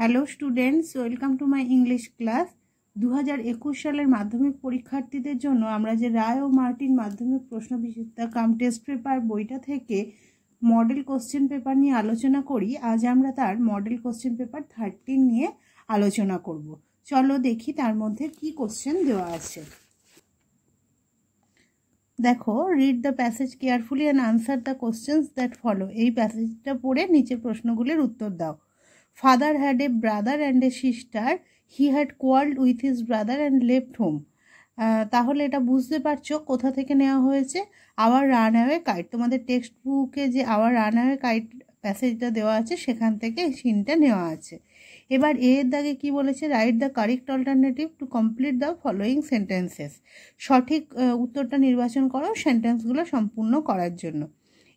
Hello students, welcome to my English class. 2021 সালের মাধ্যমিক পরীক্ষার্থীদের জন্য আমরা যে রায় ও মার্টিন মাধ্যমিক প্রশ্নবিচিত্রা কাম টেস্ট পেপার বইটা থেকে মডেল কোশ্চেন পেপার নিয়ে আলোচনা করি, আজ আমরা তার মডেল কোশ্চেন পেপার 13 নিয়ে আলোচনা করব। চলো দেখি তার মধ্যে কি কোশ্চেন দেওয়া আছে। দেখো, read the passage carefully and answer the questions that follow. এই প্যাসেজটা পড়ে নিচে প্রশ্নগুলির উত্তর দাও। Father had a brother and a sister. He had quarreled with his brother and left home. তাহলে এটা বুঝতে পারছো কোথা থেকে নেওয়া হয়েছে, আওয়ার রানঅ্যাওয়ে কাইট। তোমাদের টেক্সট বুকে যে আওয়ার রানঅ্যাওয়ে কাইট প্যাসেজটা দেওয়া আছে সেখান থেকে এই সিনটা নেওয়া আছে। এবার এর দাগে কি বলেছে, write the correct alternative to complete the following sentences. সঠিক উত্তরটা নির্বাচন করো সেন্টেন্সগুলো সম্পূর্ণ করার জন্য।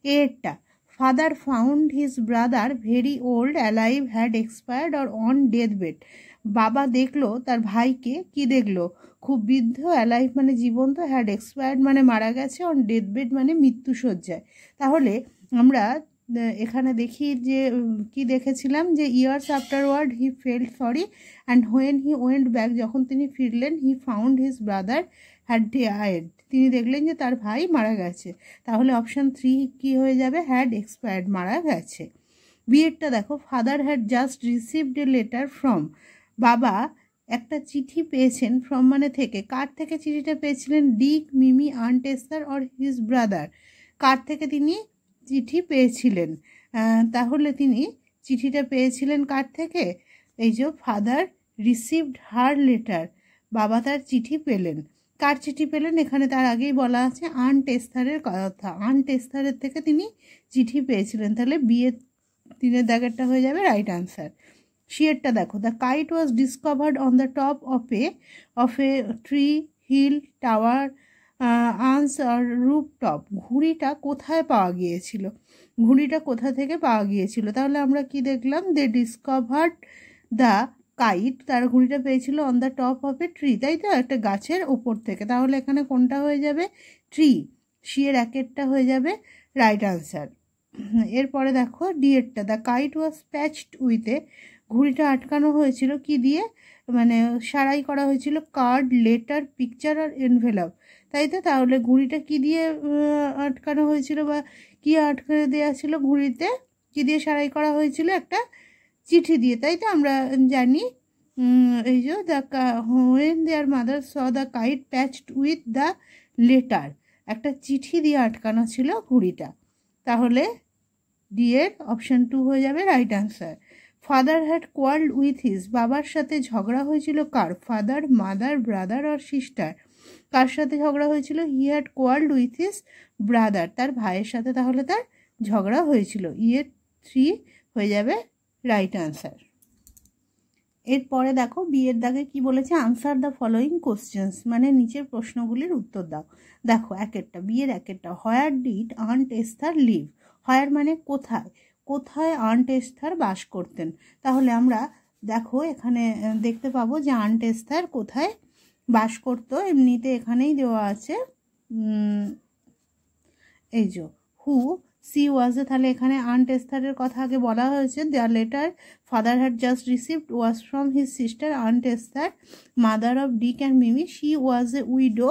এরটা, Father found his brother very old, alive, had expired or on deathbed. বাবা দেখলো তার ভাইকে, কি দেখলো, খুব বৃদ্ধ, অ্যালাইভ মানে জীবন্ত, হ্যাড এক্সপায়ার্ড মানে মারা গেছে, অন ডেথবেড মানে মৃত্যুশয্যায়। তাহলে আমরা এখানে দেখি যে কি দেখেছিলাম যে years afterward he felt sorry and when he went back, যখন তিনি ফিরলেন, he found his brother had died, তিনি দেখলেন যে তার ভাই মারা গেছে। তাহলে অপশান 3 কি হয়ে যাবে, হ্যাড এক্সপায়ার্ড, মারা গেছে। বিয়েরটা দেখো, father had just received a letter from, বাবা একটা চিঠি পেয়েছেন, ফ্রম মানে থেকে, কার থেকে চিঠিটা পেয়েছিলেন, Dick, Mimi, aunt Esther or his brother, কার থেকে তিনি চিঠি পেয়েছিলেন। তাহলে তিনি চিঠিটা পেয়েছিলেন কার থেকে, এই যে ফাদার রিসিভড হার লেটার, বাবা তার চিঠি পেলেন। কার চিঠি পেলেন, এখানে তার আগেই বলা আছে আন্ট এস্থারের কথা, আন্ট এস্থারের থেকে তিনি চিঠি পেয়েছিলেন। তাহলে বিয়ের 3 দাগেরটা হয়ে যাবে রাইট আনসার। শিয়ারটা দেখো, the kite was discovered on the top of a tree, hill, tower, arms আর রুফ টপ। ঘুড়িটা কোথায় পাওয়া গিয়েছিল, ঘুড়িটা কোথা থেকে পাওয়া গিয়েছিল। তাহলে আমরা কি দেখলাম, দে ডিসকভার্ড দ্য কাইট, তার ঘুড়িটা পেয়েছিল on the top of a tree, তাই তো, একটা গাছের ওপর থেকে। তাহলে এখানে কোনটা হয়ে যাবে, ট্রি। শিয়ের একেরটা হয়ে যাবে রাইট আনসার। এরপরে দেখো ডিএরটা, দ্য কাইট ওয়াজ প্যাচড উইথে, ঘুড়িটা আটকানো হয়েছিল কি দিয়ে, মানে সারাই করা হয়েছিল, কার্ড, লেটার, পিকচার আর এনভেলপ, তাই তো। তাহলে ঘুড়িটা কি দিয়ে আটকানো হয়েছিল বা কি আটকানো দেওয়া ছিল, ঘুড়িতে কি দিয়ে সারাই করা হয়েছিল, একটা চিঠি দিয়ে, তাই তো আমরা জানি। এই যে the when there mother saw the kite patched with the letter, একটা চিঠি দিয়ে আটকানো ছিল ঘুড়িটা। তাহলে ডি এর অপশান 2 হয়ে যাবে right answer. Father had quarrelled with his, বাবার সাথে ঝগড়া হয়েছিল কার, ফাদার, মাদার, ব্রাদার আর সিস্টার, কার সাথে ঝগড়া হয়েছিল, he had quarrelled with his brother, তার ভাইয়ের সাথে তাহলে তার ঝগড়া হয়েছিল। ইয়ের 3 হয়ে যাবে রাইট আনসার। এরপরে দেখো বিয়ের দাগে কি বলেছে, আনসার দ্য ফলোয়িং কোশ্চেন্স, মানে নিচের প্রশ্নগুলির উত্তর দাও। দেখো একেরটা, বিয়ের একেরটা, where did aunt Esther live, where মানে কোথায়, কোথায় আন্ট এস্থার বাস করতেন। তাহলে আমরা দেখো এখানে দেখতে পাবো যে আন্ট এস্থার কোথায় বাস করতো, এমনিতে এখানেই দেওয়া আছে, এই যে হু সি ওয়াজ, তাহলে এখানে আন্ট এস্থারের কথা আগে বলা হয়েছে। Their letter father had just received was from his sister aunt Esther, mother of Dick and Mimi. She was a widow,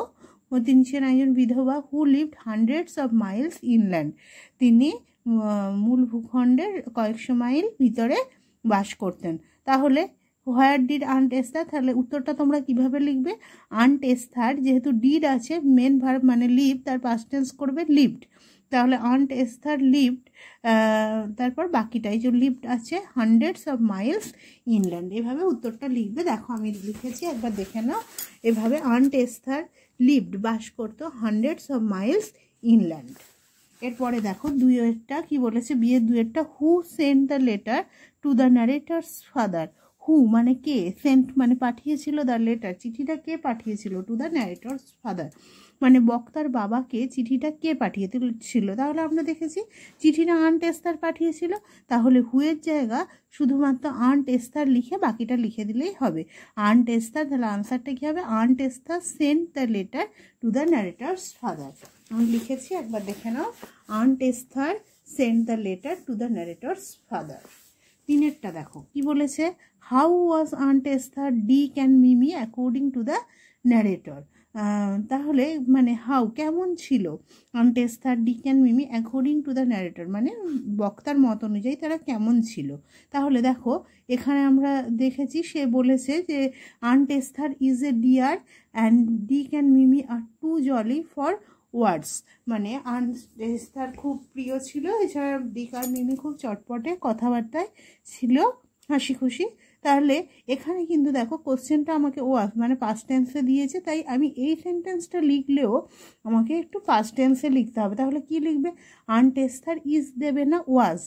তিনি ছিলেন একজন বিধবা। Who lived hundreds of miles inland, তিনি মূল ভূখণ্ডের কয়েকশো মাইল ভিতরে বাস করতেন। তাহলে হোয়ার ডিড আন্ট এস্থার, তাহলে উত্তরটা তোমরা কিভাবে লিখবে, আন্ট এস্থার যেহেতু ডিড আছে, মেন ভার্ব মানে লিভ, তার পাস্ট টেন্স করবে লিভড। তাহলে আন্ট এস্থার লিভড, তারপর বাকিটাই যে লিভড আছে হান্ড্রেডস অফ মাইলস ইনল্যান্ড, এভাবে উত্তরটা লিখবে। দেখো আমি লিখেছি, একবার দেখে নাও। এভাবে আন্ট এস্থার লিভড, বাস করতো হান্ড্রেডস অফ মাইলস ইনল্যান্ড। এরপরে দেখো দুইয়েরটা কি বলেছে, বিয়ের দুইয়েরটা, who sent the letter to the narrator's father, who মানে কে, সেন্ট মানে পাঠিয়েছিল, দ্য লেটার চিঠিটা কে পাঠিয়েছিল, টু দ্য ন্যারেটার্স ফাদার মানে বক্তার বাবাকে চিঠিটা কে পাঠিয়েছিল। তাহলে আমরা দেখেছি চিঠিটা আন্ট এস্থার পাঠিয়েছিল, তাহলে হুয়ের জায়গা শুধুমাত্র আন্ট এস্থার লিখে বাকিটা লিখে দিলেই হবে, আন্ট এস্থার। তাহলে আনসারটা কী হবে, aunt Esther sent the letter to the narrator's father. আমি লিখেছি, একবার দেখে নাও, aunt Esther sent the letter to the narrator's father. তিনেরটা দেখো কি বলেছে, how was aunt Esther Dick and Mimi according to the narrator. তাহলে মানে হাউ কেমন ছিল, aunt Esther Dick and Mimi according to the narrator মানে বক্তার মত অনুযায়ী তারা কেমন ছিল। তাহলে দেখো এখানে আমরা দেখেছি সে বলেছে যে aunt Esther is a dear and Dick and Mimi are too jolly for words, মানে আন্ট এস্থার খুব প্রিয় ছিল, এছাড়া ডিক আর মিমি খুব চটপটে কথাবার্তায় ছিল, হাসি খুশি। তাহলে এখানে কিন্তু দেখো কোশ্চেনটা আমাকে ওয়াজ মানে পাস্ট টেন্সে দিয়েছে, তাই আমি এই সেন্টেন্সটা লিখলেও আমাকে একটু পাস্ট টেন্সে লিখতে হবে। তাহলে কি লিখবে, আন্ট এস্থার ইজ দেবে না was,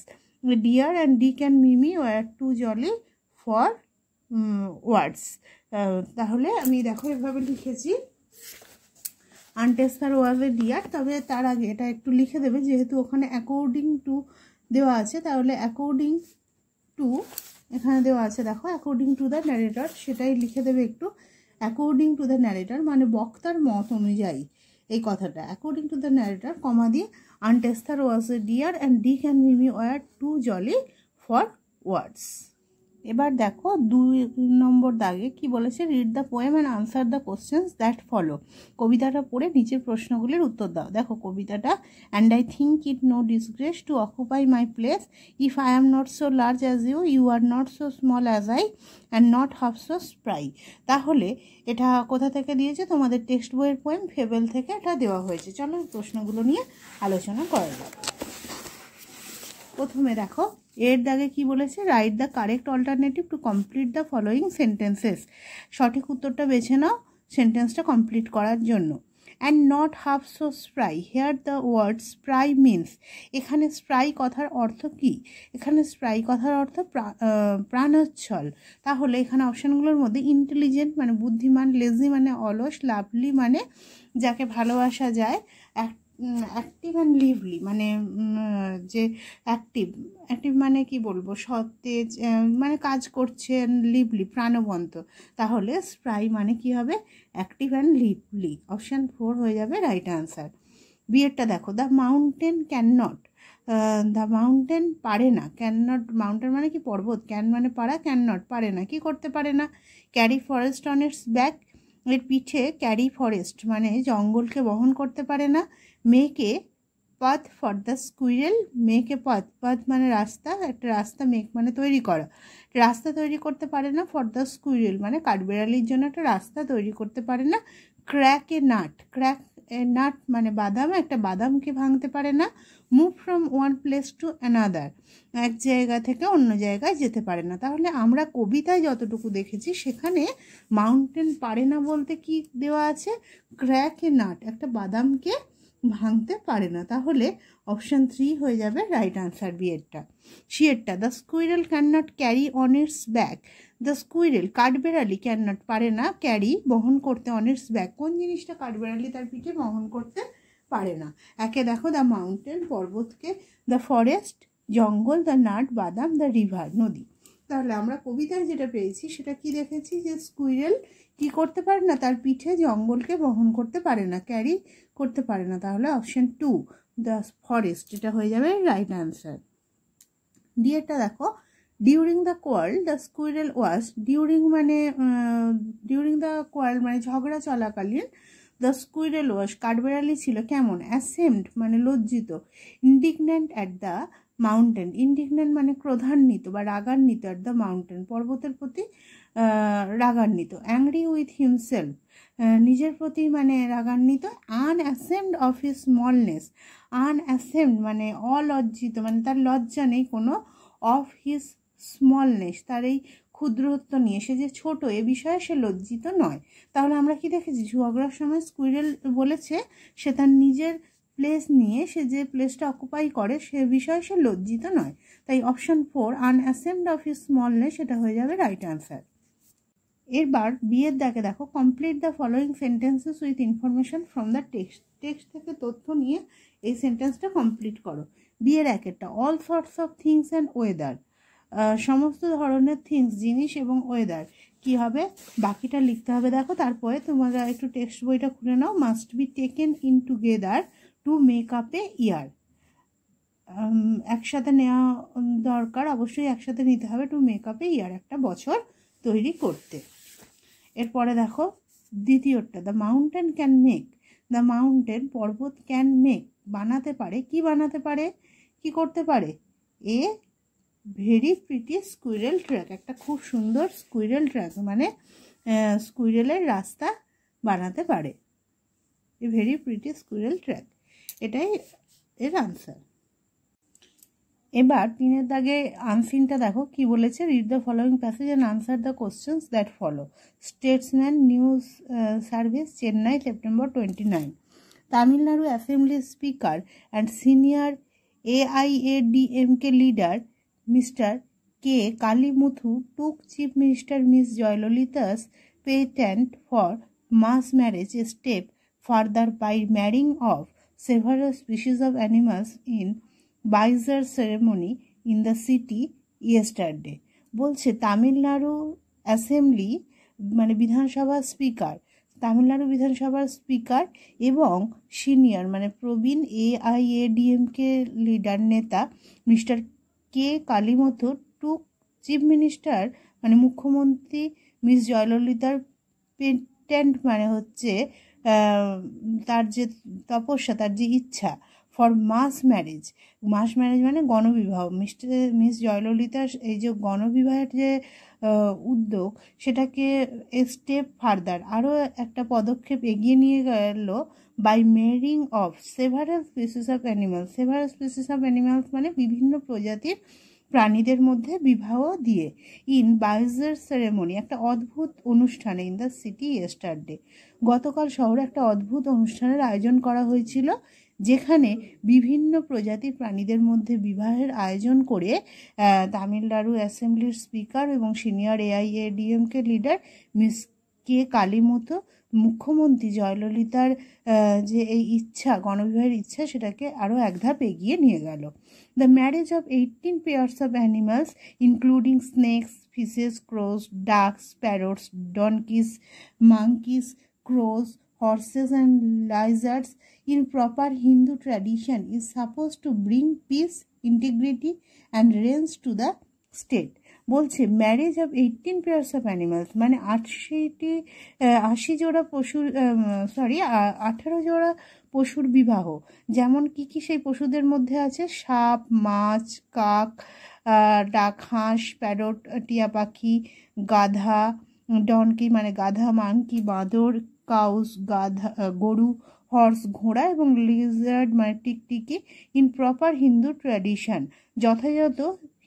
dear and Dick and Mimi were too jolly for words. তাহলে আমি দেখো এভাবে লিখেছি, aunt Esther was a dear, তবে তার আগে এটা একটু লিখে দেবে যেহেতু ওখানে অ্যাকর্ডিং টু দেওয়া আছে, তাহলে অ্যাকর্ডিং টু এখানে দেওয়া আছে দেখো অ্যাকর্ডিং টু দ্য ন্যারেটর, সেটাই লিখে দেবে একটু, অ্যাকর্ডিং টু দ্য ন্যারেটর মানে বক্তার মত অনুযায়ী এই কথাটা, according to the narrator comma দিয়ে aunt Esther was a dear and Dick and Mimi were too jolly for words. এবার দেখো 2 নম্বর দাগে কি বলেছে, read the poem and answer the questions that follow. কবিতাটা পড়ে নিচের প্রশ্নগুলির উত্তর দাও। দেখো কবিতাটা, and I think it no disgrace to occupy my place, if I am not so large as you, you are not so small as I, and not half so spry. তাহলে এটা কোথা থেকে দিয়েছে, তোমাদের টেক্সট বইয়ের poem fable থেকে এটা দেওয়া হয়েছে। চলো প্রশ্নগুলো নিয়ে আলোচনা করা যাক। প্রথমে দেখো এর দাগে কি বলেছে, write the correct alternative to complete the following sentences. সঠিক উত্তরটা বেছে নাও সেন্টেন্সটা কমপ্লিট করার জন্য। And not half so spry, here the word spry means. এখানে স্প্রাই কথার অর্থ কি, এখানে স্প্রাই কথার অর্থ প্রাণোচ্ছল। তাহলে এখানে অপশানগুলোর মধ্যে ইন্টেলিজেন্ট মানে বুদ্ধিমান, লেজি মানে অলস, লাভলি মানে যাকে ভালোবাসা যায়, অ্যাক্টিভ অ্যান্ড লিভলি মানে যে অ্যাক্টিভ মানে কি বলবো, সতেজ মানে কাজ করছেন, লিভলি প্রাণবন্ত। তাহলে স্প্রাই মানে কি হবে, অ্যাক্টিভ অ্যান্ড লিভলি। অপশান 4 হয়ে যাবে রাইট আনসার। বিয়েরটা দেখো, the mountain can not, the mountain পারে না, ক্যান নট মাউন্টেন মানে কি পর্বত, ক্যান মানে পারা, ক্যান নট পারে না, কি করতে পারে না, carry forest on its back, এর পিঠে ক্যারি ফরেস্ট মানে জঙ্গলকে বহন করতে পারে না, make a path for the squirrel, make a path মানে রাস্তা, একটা রাস্তা, মেক মানে তৈরি করা, রাস্তা তৈরি করতে পারে না, ফর দ্য স্কুইরেল মানে কাঠবেড়ালির জন্য একটা রাস্তা তৈরি করতে পারে না, ক্র্যাক এ নাট মানে বাদাম, একটা বাদামকে ভাঙতে পারে না, move from one place to another এক জায়গা থেকে অন্য জায়গায় যেতে পারে না। তাহলে আমরা কবিতায় যতটুকু দেখেছি সেখানে মাউন্টেন পারে না বলতে কি দেওয়া আছে, ক্র্যাক এ নাট একটা বাদামকে ভাঙতে পারে না। তাহলে অপশান 3 হয়ে যাবে রাইট আনসার বিয়েরটা। সিয়েরটা, the squirrel can not carry on its back, the squirrel কাঠবেড়ালি ক্যান নট পারে না ক্যারি বহন করতে অন ইটস ব্যাক, কোন জিনিসটা কাঠবেড়ালি তার পিঠে বহন করতে পারে না। একে দেখো, দ্য মাউন্টেন পর্বতকে, দ্য ফরেস্ট জঙ্গল, দ্য নাট বাদাম, দ্য রিভার নদী। তাহলে আমরা কবিতায় যেটা পেয়েছি সেটা কি দেখেছি, যে স্কুইরেল কি করতে পারে না, তার পিঠে জঙ্গলকে বহন করতে পারে না, ক্যারি করতে পারে না। তাহলে অপশন 2 দ্য ফরেস্ট এটা হয়ে যাবে রাইট আনসার। ডিএটা দেখো, during the quarrel the squirrel was, during the quarrel মানে ঝগড়া চলাকালীন, দ্য স্কুইরেল ওয়াজ কাঠবেড়ালি ছিল কেমন, অ্যাসেমড মানে লজ্জিত, ইন্ডিগন্যান্ট অ্যাট দ্য মাউন্টেন, ইন্ডিগন্যান্ট মানে ক্রোধান্বিত বা রাগান্বিত, অ্যাট দ্য মাউন্টেন পর্বতের প্রতি রাগান্বিত, অ্যাংরি উইথ হিমসেলফ নিজের প্রতি মানে রাগান্বিত, আনঅ্যাসেমড অফ হিজ স্মলনেস, আনঅ্যাসেমড মানে অলজ্জিত মানে তার লজ্জা নেই কোনো, অফ হিজ স্মলনেস তার এই ক্ষুদ্রত্ব নিয়ে, সে যে ছোট এ বিষয়ে সে লজ্জিত নয়। তাহলে আমরা কি দেখেছি, ঝগড়ার সময় স্কুইরেল বলেছে সে তার নিজের প্লেস নিয়ে, সে যে প্লেসটা অকুপাই করে সে বিষয়ে সে লজ্জিত নয়। তাই option 4 unashamed of his smallness সেটা হয়ে যাবে রাইট আনসার। এরবার বিয়ের দাগে দেখো, complete the following sentences with information from the text থেকে তথ্য নিয়ে এই সেন্টেন্সটা কমপ্লিট করো। বিয়ের একেরটা, all sorts of things and weather, সমস্ত ধরনের থিংস জিনিস এবং ওয়েদার কি হবে, বাকিটা লিখতে হবে। দেখো তারপরে তোমরা একটু টেক্সট বইটা খুলে নাও, must be taken in together to make up a year, একসাথে নেওয়া দরকার, অবশ্যই একসাথে নিতে হবে টু মেকআপ এ ইয়ার, একটা বছর তৈরি করতে। এরপরে দেখো দ্বিতীয়টা, the mountain can make, the mountain পর্বত ক্যান মেক বানাতে পারে, কি বানাতে পারে, কি করতে পারে, a very pretty squirrel track, একটা খুব সুন্দর স্কুইরেল ট্র্যাক মানে স্কুইরেলের রাস্তা বানাতে পারে, a very pretty squirrel track, এটাই এর আনসার। এবার 3 দাগে আনসিনটা দেখো কি বলেছে, read the following passage and answer the questions that follow. Statesman news service, Chennai, September 29। Tamil Nadu assembly speaker and senior AIADMK leader Mr. K. Kalimuthu took Chief Minister Ms. Jayalalitha's patent for mass marriage a step further by marrying off several species of animals in Baizar ceremony in the city yesterday. বলছে Tamil Nadu assembly মানে বিধানসভার speaker, Tamil Nadu বিধানসভার speaker এবং senior মানে প্রবীণ AIADMK leader নেতা mister কে কালিমুথু টুক chief minister মানে মুখ্যমন্ত্রী miss জয়ললিতার patent মানে হচ্ছে তার যে তপস্যা, তার যে ইচ্ছা for mass marriage, mass marriage মানে গণবিবাহ, মিস জয়ললিতার এই যে গণবিবাহের যে উদ্যোগ সেটাকে স্টেপ ফার্দার আরও একটা পদক্ষেপ এগিয়ে নিয়ে গেল by marrying of several species of animals, several species of animals মানে বিভিন্ন প্রজাতির প্রাণীদের মধ্যে বিবাহ দিয়ে, ইন বাইজার সেরেমনি একটা অদ্ভুত অনুষ্ঠানে, ইন দ্য সিটি ইয়েস্টারডে গতকাল শহরে একটা অদ্ভুত অনুষ্ঠানের আয়োজন করা হয়েছিল, যেখানে বিভিন্ন প্রজাতির প্রাণীদের মধ্যে বিবাহের আয়োজন করে তামিলনাড়ু অ্যাসেম্বলির স্পিকার এবং সিনিয়র AIADMK লিডার মিস কে কালিমুথু মুখ্যমন্ত্রী জয়ললিতার যে এই ইচ্ছা গণবিবাহের ইচ্ছা সেটাকে আরও এক ধাপ এগিয়ে নিয়ে গেল। The marriage of 18 pairs of animals including snakes, fishes, crows, ducks, parrots, donkeys, monkeys, crows, horses and lizards in proper Hindu tradition is supposed to bring peace, integrity and reigns to the state. বলছে marriage of 18 pairs of animals মানে 80 জোড়া পশুর 18 জোড়া পশুর বিবাহ, যেমন কি কি সেই পশুদের মধ্যে আছে সাপ, মাছ, কাক, ডাক, হাঁস, প্যারট, টিয়া পাখি, গাধা, ডনকি মানে গাধা, মাংকি বাঁদর, কাউস গাধা গরু, হর্স ঘোড়া এবং লিজার্ড মানে টিকটিকি, ইন প্রপার হিন্দু ট্র্যাডিশন যথাযথ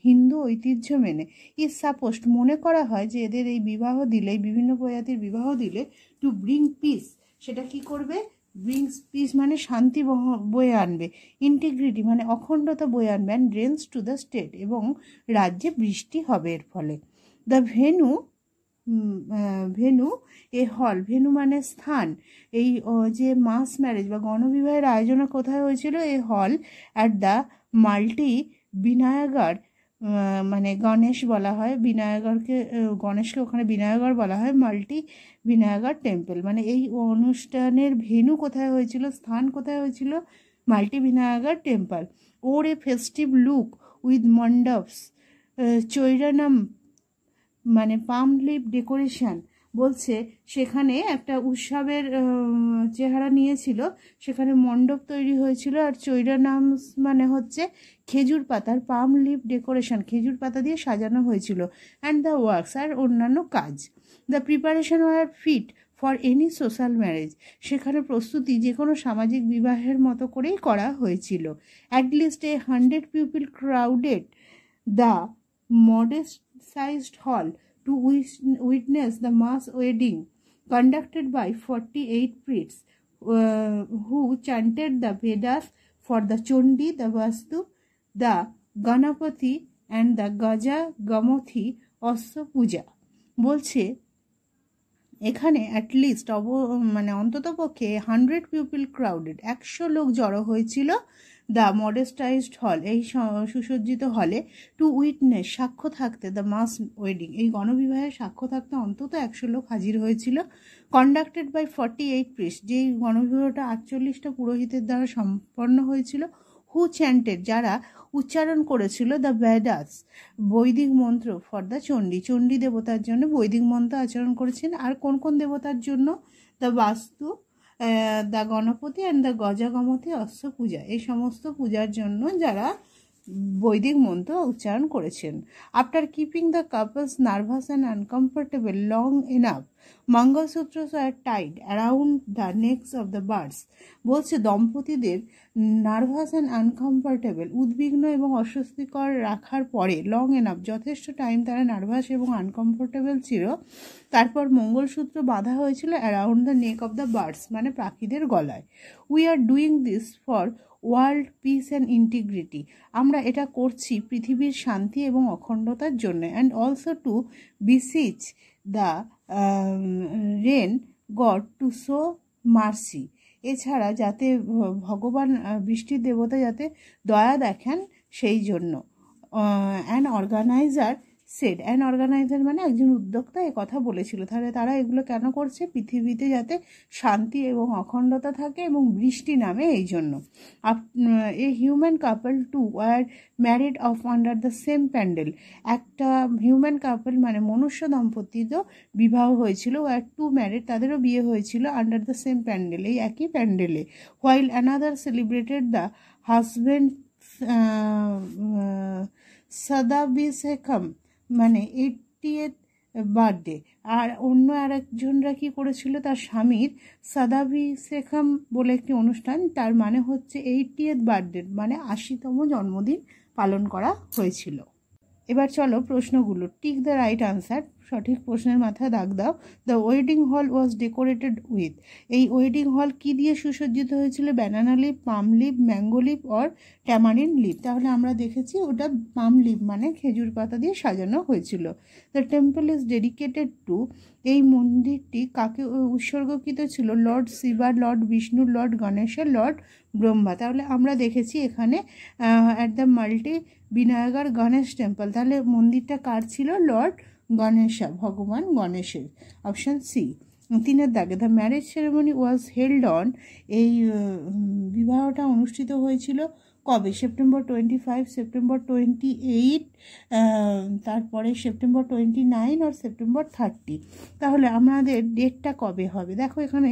হিন্দু ঐতিহ্য মেনে, ইজ সাপোজড মনে করা হয় যে এদের এই বিবাহ দিলে, বিভিন্ন প্রজাতির বিবাহ দিলে টু ব্রিং পিস, সেটা কি করবে, ব্রিংস পিস মানে শান্তি বয়ে আনবে, ইন্টিগ্রিটি মানে অখণ্ডতা বয়ে আনবে, and Reigns to the state এবং রাজ্যে বৃষ্টি হবে এর ফলে। দ্য ভেনু এ হল, ভেনু মানে স্থান, এই যে মাস ম্যারেজ বা গণবিবাহের আয়োজন কোথায় হয়েছিল, এ হল অ্যাট দ্য মাল্টি বিনায়গড় মানে গণেশ বলা হয়, বিনায়গড়কে গণেশকে ওখানে বিনায়গড় বলা হয়, মাল্টি বিনায়গড় টেম্পল মানে এই অনুষ্ঠানের ভেনু কোথায় হয়েছিল, স্থান কোথায় হয়েছিল, Malti Vinayagar temple. Wore a festive look with mandaps, চৈরানাম মানে পাম লিভ ডেকোরেশন, বলছে সেখানে একটা উৎসবের চেহারা নিয়েছিল, সেখানে মণ্ডপ তৈরি হয়েছিল, আর চৈরানাম মানে হচ্ছে খেজুর পাতার, পাম লিভ ডেকোরেশন খেজুর পাতা দিয়ে সাজানো হয়েছিল, অ্যান্ড দ্য ওয়ার্কস আর অন্যান্য কাজ। The preparation were fit for any social marriage, সেখানে প্রস্তুতি যে কোনো সামাজিক বিবাহের মতো করেই করা হয়েছিল। At least 100 people crowded the modest-sized hall to witness the mass wedding conducted by 48 priests who chanted the Vedas for the Chondi, the Vastu, the Ganapati and the Gaja Gamothi Osya Puja. বলছে এখানে at least মানে অন্তত পক্ষে 100 people crowded 100 লোক জড়ো হয়েছিল the modest sized হল এই সুসজ্জিত হলে, টু উইটনেস সাক্ষ্য থাকতে, দ্য মাস ওয়েডিং এই গণবিবাহের সাক্ষ্য থাকতে অন্তত 100 লোক হাজির হয়েছিল। কন্ডাক্টেড বাই 48 প্রিস্ট যেই গণবিবাহটা 48টা পুরোহিতের দ্বারা সম্পন্ন হয়েছিল, হু চ্যান্টেড, যারা উচ্চারণ করেছিল দ্য বেদাস, বৈদিক মন্ত্র ফর দ্য চণ্ডী, চণ্ডী দেবতার জন্য বৈদিক মন্ত্র আচরণ করেছেন। আর কোন কোন দেবতার জন্য? দ্য বাস্তু, দ্য গণপতি অ্যান্ড দ্য গজাগমতি অশ্ব পূজা, এই সমস্ত পূজার জন্য যারা বৈদিক মন্ত্র উচ্চারণ করেছেন। After keeping the couples nervous and uncomfortable long enough, mangalsutras are tied around the necks of the birds. বলছে দম্পতিদের নার্ভাস অ্যান্ড আনকমফর্টেবল, উদ্বিগ্ন এবং অস্বস্তিকর রাখার পরে, লং এনাফ, যথেষ্ট টাইম তারা নার্ভাস এবং আনকমফর্টেবল ছিল, তারপর মঙ্গলসূত্র বাঁধা হয়েছিল around the neck of the birds, মানে পাখিদের গলায়। We are doing this for world peace and integrity, আমরা এটা করছি পৃথিবীর শান্তি এবং অখণ্ডতার জন্য। And also to beseech the rain god to show mercy, এছাড়া যাতে ভগবান বৃষ্টির দেবতা যাতে দয়া দেখেন সেই জন্য। An organiser said, an organiser মানে একজন উদ্যোক্তা এ কথা বলেছিল। তাহলে তারা এগুলো কেন করছে? পৃথিবীতে যাতে শান্তি এবং অখণ্ডতা থাকে এবং বৃষ্টি নামে, এই জন্য। A human couple to were married of under the same pandal, একটা হিউম্যান কাপল মানে মনুষ্য দম্পতিরও বিবাহ হয়েছিল, ওয়ার টু ম্যারিড, তাদেরও বিয়ে হয়েছিল আন্ডার দ্য সেম প্যান্ডেল, এই একই প্যান্ডেলে। While another celebrated the husband Sadabhishekam, মানে 80th বার্থডে, আর অন্য আরেকজনরা কি করেছিল? তার স্বামীর সাদাভিষেকম বলে একটি অনুষ্ঠান, তার মানে হচ্ছে 80th বার্থডে, মানে 80তম জন্মদিন পালন করা হয়েছিল। এবার চলো প্রশ্নগুলো। টিক দ্য রাইট আনসার, সঠিক প্রশ্নের মাথায় দাগ দাও। The wedding hall was decorated with, এই ওয়েডিং হল কি দিয়ে সুসজ্জিত হয়েছিল? Banana leaf, palm leaf, mango leaf or tamarind leaf. তাহলে আমরা দেখেছি ওটা পাম লিভ মানে খেজুর পাতা দিয়ে সাজানো হয়েছিল। The temple is dedicated to, এই মন্দিরটি কাকে উৎসর্গকৃত ছিল? Lord Shiva, lord Vishnu, lord গণেশের, লর্ড ব্রহ্মা। তাহলে আমরা দেখেছি এখানে at the Malti Vinayagar Ganesh temple, তাহলে মন্দিরটা কার ছিল? লর্ড গণেশা, ভগবান গণেশের। Option C. 3 দাগে, the marriage ceremony was held on, এই বিবাহটা অনুষ্ঠিত হয়েছিল কবে? সেপ্টেম্বর 25, সেপ্টেম্বর 28, তারপরে সেপ্টেম্বর 29 আর সেপ্টেম্বর 30। তাহলে আমাদের ডেটটা কবে হবে? দেখো এখানে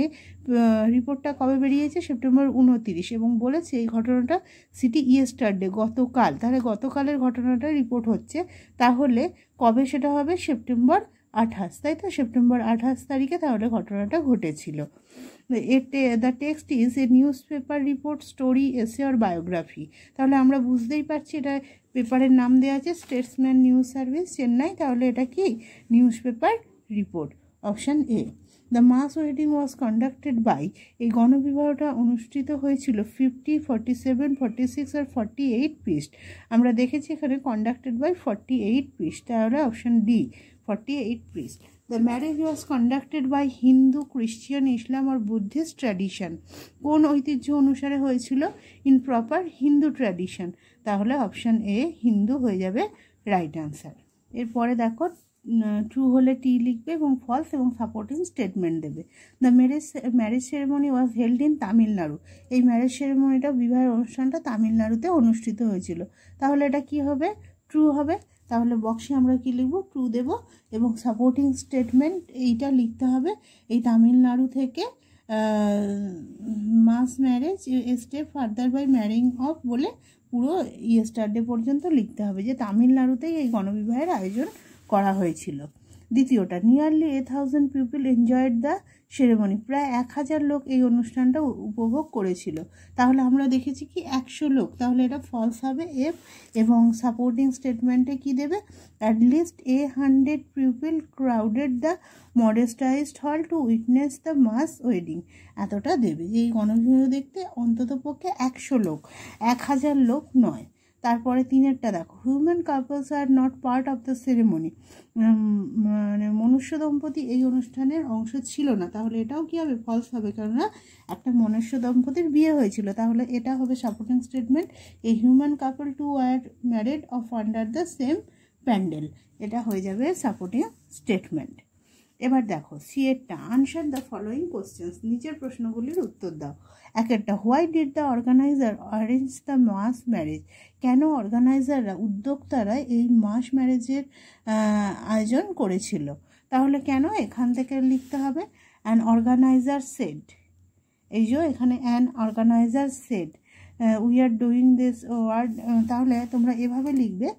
রিপোর্টটা কবে বেরিয়েছে? সেপ্টেম্বর 29, এবং বলেছে এই ঘটনাটা সিটি ইয়েস্টারডে, গতকাল। তাহলে গতকালের ঘটনাটা রিপোর্ট হচ্ছে, তাহলে কবে সেটা হবে? সেপ্টেম্বর 28, তাই তো? সেপ্টেম্বর 28 তারিখে তাহলে ঘটনাটা ঘটেছিল। The text is a news paper report, story, এসে অর বায়োগ্রাফি। তাহলে আমরা বুঝতেই পারছি এটা পেপারের নাম দেওয়া আছে স্টেটসম্যান নিউজ সার্ভিস, চেন্নাই, তাহলে এটা কি? News paper report. Option A. The mass wedding was conducted by, এই গণবিবাহটা অনুষ্ঠিত হয়েছিল 50, 47, 46 আর 48 প্রিস্ট। আমরা দেখেছি এখানে কন্ডাক্টেড বাই 48 প্রিস্ট, তাহলে option D 48 priest. The marriage was conducted by Hindu, Christian, Islam আর বুদ্ধিস্ট ট্র্যাডিশন, কোন ঐতিহ্য অনুসারে হয়েছিল? ইন প্রপার হিন্দু ট্র্যাডিশন, তাহলে অপশান এ হিন্দু হয়ে যাবে রাইট আনসার। এরপরে দেখো ট্রু হলে টি লিখবে এবং ফলস এবং সাপোর্টিং স্টেটমেন্ট দেবে। The marriage ceremony was held in Tamil Nadu, এই ম্যারেজ সেরেমনিটা, বিবাহের অনুষ্ঠানটা তামিলনাড়ুতে অনুষ্ঠিত হয়েছিল, তাহলে এটা কি হবে? ট্রু হবে। তাহলে বক্সে আমরা কি লিখব? ট্রু দেব, এবং সাপোর্টিং স্টেটমেন্ট এইটা লিখতে হবে, এই তামিলনাড়ু থেকে mass marriage step further by marrying off বলে পুরো ইয়েস্টারডে পর্যন্ত লিখতে হবে, যে তামিলনাড়ুতেই এই গণবিবাহের আয়োজন করা হয়েছিল। দ্বিতীয়টা, nearly 1000 people enjoyed the ceremony, প্রায় 1000 লোক এই অনুষ্ঠানটা উপভোগ করেছিল, তাহলে আমরা দেখেছি কি 100 লোক, তাহলে এটা ফলস হবে এফ। এবং সাপোর্টিং স্টেটমেন্টে কি দেবে? At least 100 people crowded the modest sized hall to witness the mass wedding, এতটা দেবে যে এই গণবিবাহ দেখতে অন্তত পক্ষে 100 লোক, 1000 লোক নয়। তারপরে 3টা দেখো, human couples are not part of the ceremony, মানে মনুষ্য দম্পতি এই অনুষ্ঠানের অংশ ছিল না, তাহলে এটাও কি হবে? ফলস হবে, কেননা একটা মনুষ্য দম্পতির বিয়ে হয়েছিল, তাহলে এটা হবে supporting statement. A human couple to are married of under the same pandal, এটা হয়ে যাবে সাপোর্টিং স্টেটমেন্ট। এবার দেখো সিএরটা, আনসার দ্য ফলোয়িং কোশ্চেন্স, নিচের প্রশ্নগুলির উত্তর দাও। একটা, why did the organiser arrange the mass marriage, কেন অর্গানাইজাররা, উদ্যোক্তারা এই মাস ম্যারেজের আয়োজন করেছিল? তাহলে কেন, এখান থেকে লিখতে হবে অ্যান অর্গানাইজার সেড, এই যে এখানে an organiser said we are doing this word, তাহলে তোমরা এভাবে লিখবে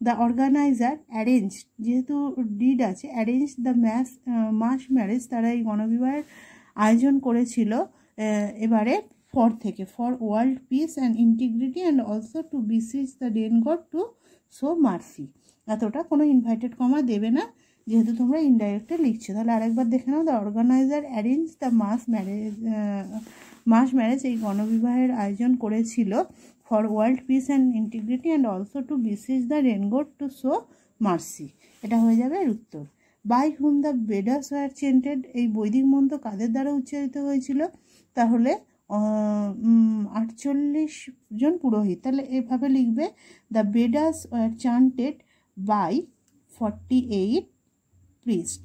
দ্য অর্গানাইজার অ্যারেঞ্জ, যেহেতু ডিড আছে, অ্যারেঞ্জ দ্য মাস ম্যারেজ, তারা এই গণবিবাহের আয়োজন করেছিল এবারে for world peace and integrity and also to beseech the den god to show mercy. এতটা কোনো ইনভাইটেড কমা দেবে না, যেহেতু তোমরা ইনডাইরেক্টে লিখছো। তাহলে আরেকবার দেখে নাও, the organiser arrange the mass marriage, এই গণবিবাহের আয়োজন করেছিল for world peace and integrity and also to beseech the rain god to show mercy, এটা হয়ে যাবে এর উত্তর। By whom the Vedas were chanted, এই বৈদিক মন্ত্র কাদের দ্বারা উচ্চারিত হয়েছিল? তাহলে 48 জন পুরোহিত। তাহলে এভাবে লিখবে the Vedas were chanted by 48 priest,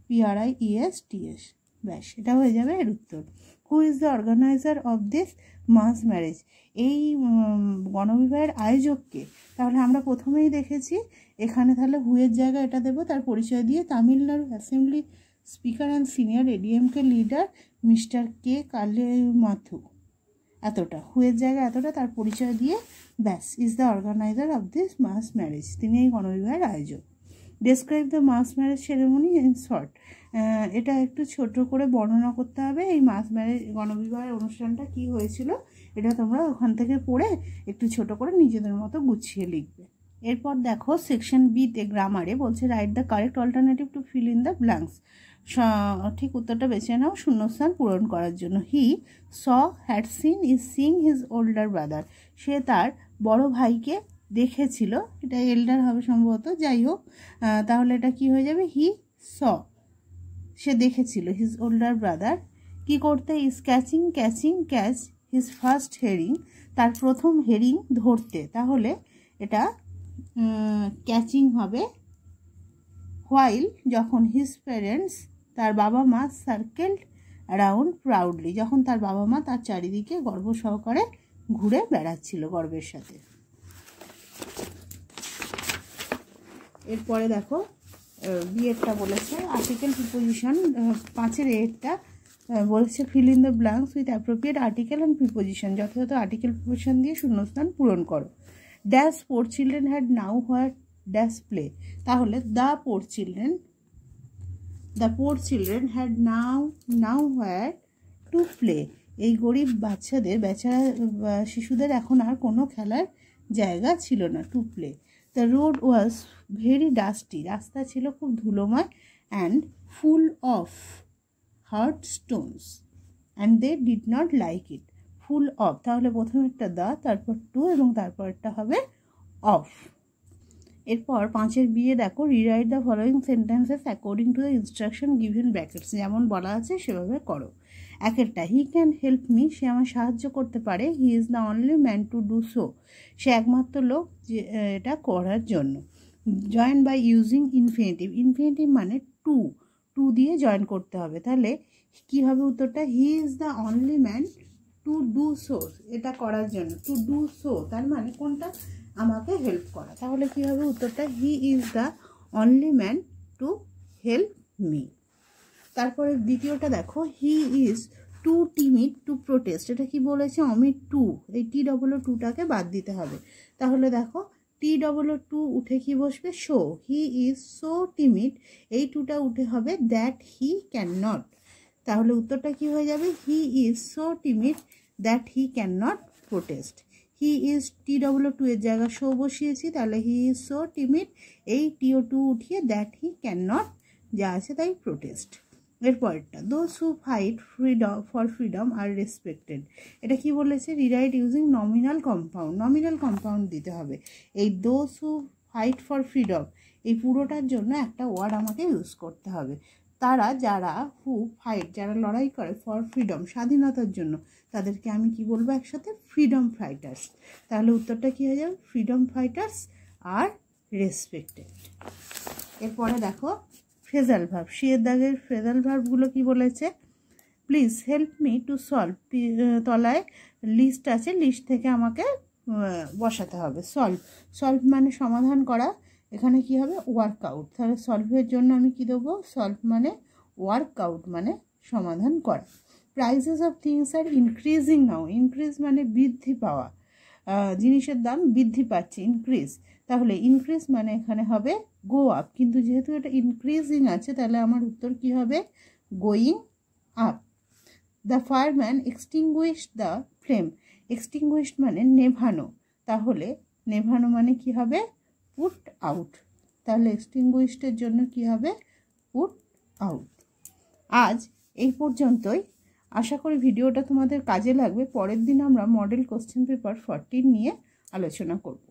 PRIESTS, ব্যাস এটা হয়ে যাবে এর উত্তর। Who is the organiser of this mass marriage, এই গণবিবাহের আয়োজককে? তাহলে আমরা প্রথমেই দেখেছি এখানে, তাহলে হুয়ের জায়গায় এটা দেবো, তার পরিচয় দিয়ে Tamil Nadu assembly speaker and senior ADMK leader mister K Kalimuthu, এতটা হুয়ের জায়গায় এতটা, তার পরিচয় দিয়ে ব্যাস, is the organiser of this mass marriage, তিনি এই গণবিবাহের আয়োজক। Describe the mass marriage ceremony in short, এটা একটু ছোট করে বর্ণনা করতে হবে, এই মাস ম্যারেজ গণবিবাহের অনুষ্ঠানটা কি হয়েছিল, এটা তোমরা ওখান থেকে পড়ে একটু ছোট করে নিজেদের মতো গুছিয়ে লিখবে। এরপর দেখো সেকশন বিতে গ্রামারে বলছে write the correct alternative to fill in the blanks, ঠিক উত্তরটা বেছে নাও শূন্যস্থান পূরণ করার জন্য। He had seen is sing his older brother, সে তার বড় ভাইকে দেখেছিল, এটা এল্ডার হবে সম্ভবত, যাই হোক, তাহলে এটা কি হয়ে যাবে, হি সে দেখেছিল হিজ ওল্ডার ব্রাদার কি করতে, is catch his first herring, তার প্রথম হেরিং ধরতে, তাহলে এটা ক্যাচিং হবে। হোয়াইল, যখন হিজ প্যারেন্টস, তার বাবা মা, সার্কেলড অ্যারাউন্ড প্রাউডলি, যখন তার বাবা মা তার চারিদিকে গর্ব সহকারে ঘুরে বেড়াচ্ছিল গর্বের সাথে। এরপরে দেখো বিয়েরটা বলেছে আর্টিকেল প্রিপোজিশন, 5-এর এরটা বলেছে fill in the blanks with appropriate article and preposition, যথাযথ আর্টিকেল প্রিপোজিশন দিয়ে শূন্যস্থান পূরণ করো। Dash poor children had nowhere dash play, তাহলে the poor children had nowhere to play, এই গরিব বাচ্চাদের, বেচারা শিশুদের এখন আর কোনো খেলার জায়গা ছিল না, to play. The road was very dusty, রাস্তা ছিল খুব ধুলোময়, and full of hard stones and they did not like it, full of, তাহলে প্রথমেরটা দা, তারপর টু এবং তারপরটা হবে অফ। এরপর 5-এর বিয়ে দেখো rewrite the following sentences according to the instruction given brackets, যেমন বলা আছে সেভাবে করো। একটা, হি ক্যান হেল্প মি, সে আমার সাহায্য করতে পারে, he is the only man to do so, সে একমাত্র লোক যে এটা করার জন্য। জয়েন বাই ইউজিং ইনফিনিটিভ মানে টু দিয়ে জয়েন করতে হবে, তাহলে কি হবে উত্তরটা, he is the only man to do so, এটা করার জন্য, টু ডু সো তার মানে কোনটা, আমাকে হেল্প করা, তাহলে কি হবে উত্তরটা, he is the only man to help me. তারপরে দ্বিতীয়টা দেখো, he is too timid to protest, এটা কি বলেছে, অমিট টু, এই TOO2টাকে বাদ দিতে হবে, তাহলে দেখো TOO2 উঠে কি বসবে, show, he is so timid, এই টুটা উঠে হবে দ্যাট হি ক্যান নট, তাহলে উত্তরটা কি হয়ে যাবে, he is so timid that he can not protest. He is TOO2 এর জায়গায় শো বসিয়েছি, তাহলে হি ইজ সো টিমিড, এই TO2 উঠিয়ে দ্যাট হি ক্যান নট যা আছে তাই প্রোটেস্ট। এরপরটা, those who fight for freedom are respected, এটা কি বলেছে, রিরাইট ইউজিং নমিনাল কম্পাউন্ড দিতে হবে, এই those who fight for freedom এই পুরোটার জন্য একটা ওয়ার্ড আমাকে ইউজ করতে হবে, তারা যারা যারা লড়াই করে ফর ফ্রিডম স্বাধীনতার জন্য, তাদেরকে আমি কি বলবো একসাথে, ফ্রিডম ফাইটার্স, তাহলে উত্তরটা কি হয়ে যাবে, ফ্রিডম ফাইটার্স আর রেসপেক্টেড। এরপরে দেখো ফ্রেজাল ভার্ব, সি এর দাগের ফ্রেজাল ভার্বগুলো কি বলেছে, please help me to solve, তলায় লিস্ট আছে, লিস্ট থেকে আমাকে বসাতে হবে। সলভ, সলভ মানে সমাধান করা, এখানে কি হবে ওয়ার্কআউট, তাহলে সলভের জন্য আমি কি দেবো, সলভ মানে ওয়ার্কআউট মানে সমাধান করা। Prices of things are increasing now, increase মানে বৃদ্ধি পাওয়া, জিনিসের দাম বৃদ্ধি পাচ্ছে, ইনক্রিজ, তাহলে ইনক্রিজ মানে এখানে হবে গো আপ, কিন্তু যেহেতু এটা ইনক্রিজিং আছে তাহলে আমার উত্তর কি হবে going up. The fireman extinguished the flame, extinguished মানে নেভানো, তাহলে নেভানো মানে কি হবে পুট আউট, তাহলে এক্সটিংগুইশডের জন্য কি হবে পুট আউট। আজ এই পর্যন্তই, আশা করি ভিডিওটা তোমাদের কাজে লাগবে। পরের দিন আমরা মডেল কোশ্চেন পেপার 14 নিয়ে আলোচনা করব।